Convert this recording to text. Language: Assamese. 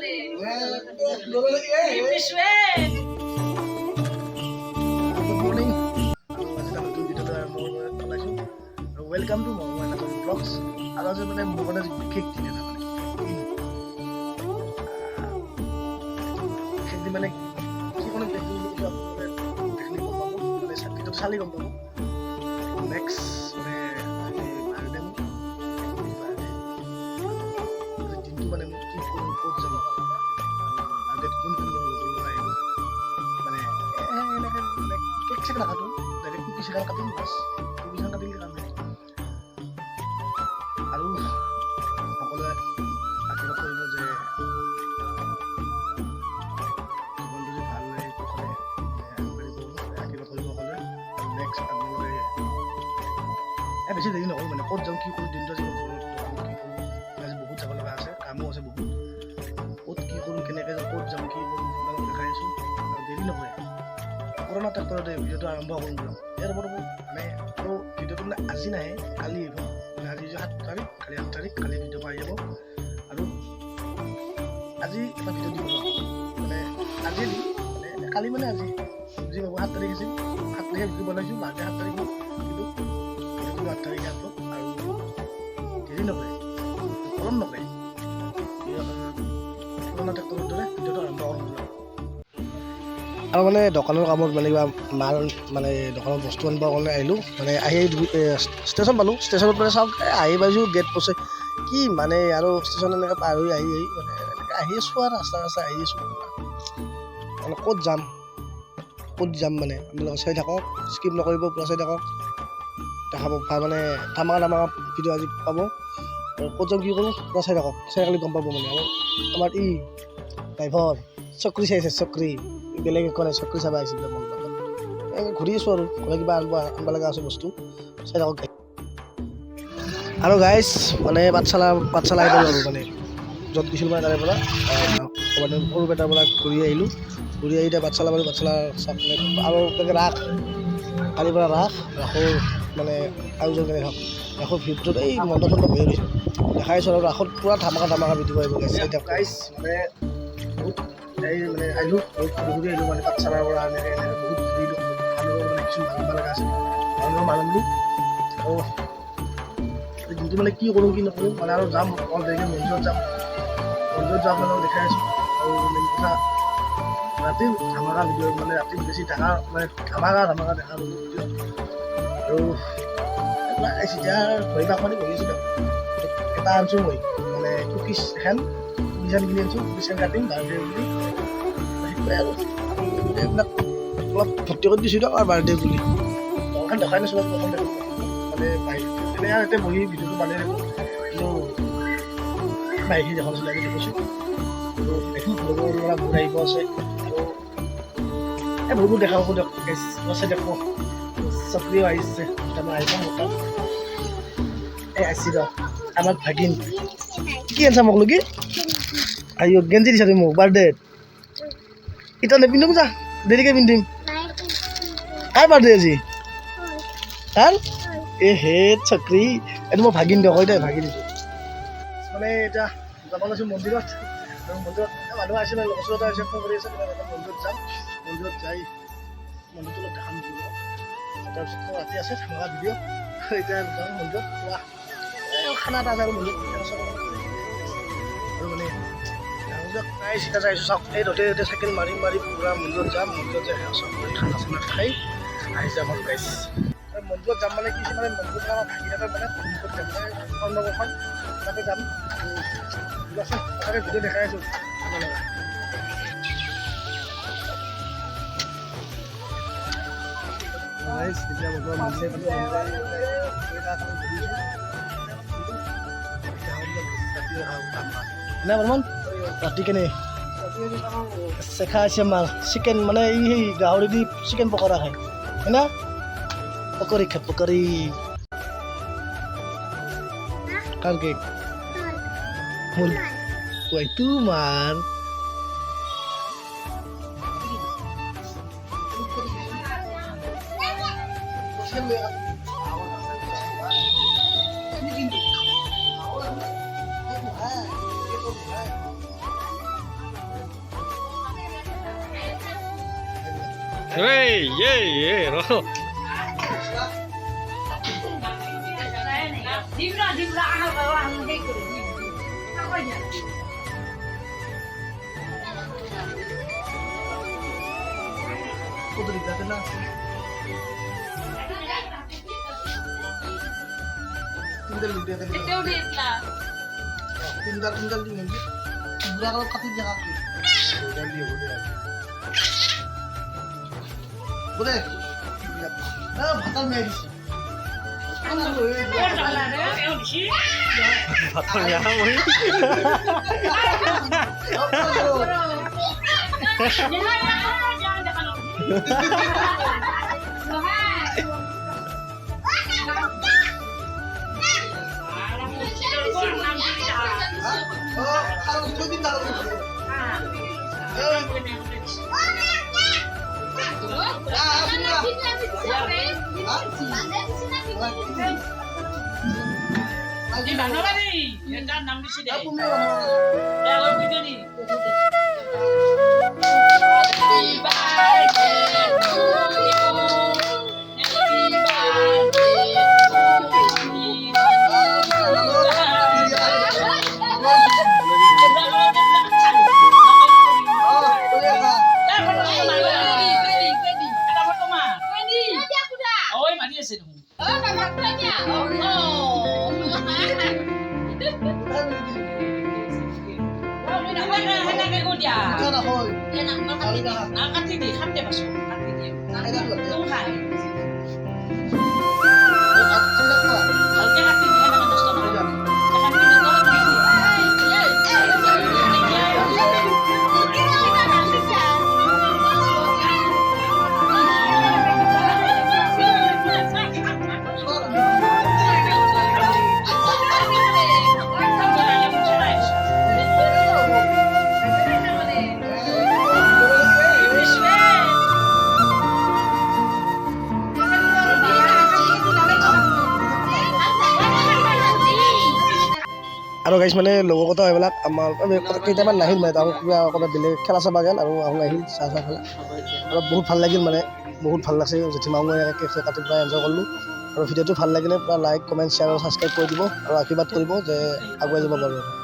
Welcome to Mohammed Vlogs. আৰু আজি মানে মোৰ মানে বিশেষ দিন এটা মানে বিশেষ দিন মানে কি মানে দেখি মানে চাকৰিটো চালি গম পাব নেক্সট মানে বাৰ্থডে দিনটো মানে মোক কি কৰোঁ ক'ত যাম বাৰ্থডে কোন কোন আহিব মানে এনেকৈ মানে কেক চেক নাকাটো ডাইৰেক্ট কুকি চেক কাটিম বাছ কুকি চেক কাটিলে কাম নাই আৰু সকলোৱে আশীৰ্বাদ কৰিব যে জীৱনটো যে ভাল লাগে কুশলে আশীৰ্বাদ কৰিব সকলোৱে নেক্সট আপোনালোকে বেছি দেৰি নকৰোঁ মানে ক'ত যাওঁ কি কৰোঁ দিনটো আজি কি কৰোঁ আজি বহুত যাব লগা আছে কামো আছে বহুত ক'ত কি কৰোঁ কেনেকৈ যাওঁ ক'ত যাম কি কৰোঁ আপোনালোকক দেখাই আছোঁ আৰু দেৰি নকৰে কৰোণা ট্ৰেক্টৰতে ভিডিঅ'টো আৰম্ভ কৰিম দিয়ক ইয়াৰ ওপৰত মানে আৰু ভিডিঅ'টো মানে আজি নাহে কালি আহিব আজি 7 তাৰিখ কালি 8 তাৰিখ কালি ভিডিঅ' পাই যাব আৰু আজি এটা ভিডিঅ' দিব মানে আজি দিম মানে কালি মানে আজি বুজি পাব 7 তাৰিখ আছিল 7 তাৰিখে ভিডিঅ' বনাইছোঁ বাজে 7 তাৰিখ কিন্তু ভিডিঅ'টো 8 তাৰিখে আপলোড আৰু দেৰি নকৰে গৰম নকৰে পুৰণা ট্ৰেক্টৰৰ দৰে ভিডিঅ'টো আৰম্ভ কৰিম আৰু মানে দোকানৰ কামত মানে কিবা মাল মানে দোকানৰ বস্তু আনিবৰ কাৰণে আহিলোঁ মানে আহি ষ্টেচন পালোঁ ষ্টেচনত মানে চাওক আহি পাইছোঁ গেট পচে কি মানে আৰু ষ্টেচন এনেকৈ পাৰ হৈ আহি মানে এনেকৈ আহি আছোঁ আৰু ৰাস্তা আহি আছোঁ মানে ক'ত যাম মানে আপোনালোকে চাই থাকক স্কিপ নকৰিব পূৰা চাই থাকক দেখাব মানে ধামাকা ভিডিঅ' আজি পাব ক'ত যাম কি কৰোঁ পূৰা চাই থাকক চাই খালি গম পাব মানে আৰু আমাৰ ড্ৰাইভাৰ চকৰি চাইছে চকৰি বেলেগ একো নাই চকৰি চাব আহিছিলে মন ঘূৰি আছোঁ আৰু ঘূৰা কিবা আনিব লগা আছে বস্তু চাই থাকক আৰু গাইজ মানে পাঠশালা আহিব আৰু মানে য'ত গৈছিলোঁ মানে তাৰে পৰা সৰু বেটাৰ পৰা ঘূৰি আহিলোঁ ঘূৰি আহি এতিয়া পাঠশালা চাওক আৰু ৰাস কালিৰ পৰা ৰাসৰ মানে আয়োজন কৰি ৰাসৰ ভিতৰত এই মণ্ডপ হৈ গৈছে দেখাইছোঁ আৰু ৰাসত পূৰা ধামাকা ভিডিঅ' আহিব গাইজ মানে বহুত এই মানে আহিলোঁ বহুত আহিলোঁ মানে পাঠশালাৰ পৰা এনেকৈ বহুত ঘূৰিলোঁ মানুহৰ মানে কিছুমান মানিব লগা আছে মানুহৰ মানিলোঁ আৰু দিনটো মানে কি কৰোঁ কি নকৰোঁ মানে আৰু যাম অলপ দেৰিকৈ মন্দিৰত যাম আপোনালোকক দেখাই আছোঁ আৰু মেইন কথা ৰাতি ধামাকা ভিডিঅ' মানে ৰাতি বেছি ডাঙৰ মানে ধামাকা দেখা ভিডিঅ' আৰু এতিয়া ভৰি পাখনি বহিছিলোঁ এটা আনিছোঁ মই মানে কুকিজ এখন কিনি আনিছোঁ কুকিজ কাটিম বাৰ্থডে বুলি সেইটোৱে আৰু এইবিলাক অলপ ভৰ্তি কৰি দিছোঁ দিয়ক আৰু বাৰ্থডে বুলি দোকান দেখাই নাছিলোঁ প্ৰথম দেখোঁ মানে এনে আৰু এতিয়া বহি ভিডিঅ'টো বনাই থাকোঁ কিন্তু বাহিৰ এখন চিনাকি দেখিছোঁ আৰু দেখোঁ লগৰ ল'ৰা বহুত আহিব আছে আৰু এই বহুত দেখা পাব দিয়ক আছে দেখোঁ চকৰিও আহিছে দুটামান আহিব মোটা এই আহিছে দিয়ক আমাৰ ভাগিন কি আনিছা মোক লগি আহি গেঞ্জি দিছা তুমি মোক বাৰ্থডেত এতিয়া নিপিন্ধো যা দেৰিকৈ পিন্ধিম কাৰ বাৰ্থডে আজি কাৰ হে চকৰি এইটো মই ভাগিন দিয়ক হয় দে ভাগিন দিছোঁ মানে এতিয়া যাব লৈছোঁ মন্দিৰত আৰু মন্দিৰত মানুহ আহিছে নহয় ওচৰতে আহিছে ফোন কৰি আছে মন্দিৰত যাম মন্দিৰত যাই মন্দিৰটো অলপ দেখাম তাৰপিছত ৰাতি আছে ধামাকা ভিডিঅ' এতিয়া যাওঁ মন্দিৰত পুৰা খানা এটা আছে আৰু মন্দিৰত আৰু মানে প্ৰায় চিধা যাইছোঁ চাওক এই ৰ'দে চাইকেল মাৰি পুৰা মন্দিৰত যাম মন্দিৰত যাই চব ঠাণ্ডা চাণ্ডা খাই আহি যাম আৰু গাইছ মন্দিৰত যাম মানে কি মানে মন্দিৰত আমাৰ ভাগিনাৰ মানে মন্দিৰত যাম মানে অন্নপ্ৰসন তাতে যাম তাতে ভিডিঅ' দেখাই আছোঁ এতিয়া বৰ্তমান ৰাতি কেনে চেখা আছে মাল চিকেন মানে এই গাহৰি দি চিকেন পকৰা খায় হয় না পকৰি খায় পকৰি কাৰ কেক তোমাৰ tinggal di nanti. Kalau katanya kaki. Boleh. Nah, batal medis. Batalnya apa ini? Oh, kalau itu tinggal. Di mana nih? Ya kan nang di sini. Aku mau. Ya lo video nih. আৰু গাইছ মানে লগৰ কথা এইবিলাক আমাৰ কেইটামান নাহিল মানে তাহোঁ কিবা ক'ৰবাত বেলেগ খেলা চাবা গেল আৰু আহোঁ আহিল চাহ খালে আৰু বহুত ভাল লাগিল মানে বহুত ভাল লাগছে জেঠীমাও মই কেক কাটি পেলাই এনজয় কৰিলোঁ আৰু ভিডিঅ'টো ভাল লাগিলে পূৰা লাইক কমেণ্ট শ্বেয়াৰ আৰু ছাবস্ক্ৰাইব কৰি দিব আৰু আশীৰ্বাদ কৰিব যে আগুৱাই যাব পাৰোঁ।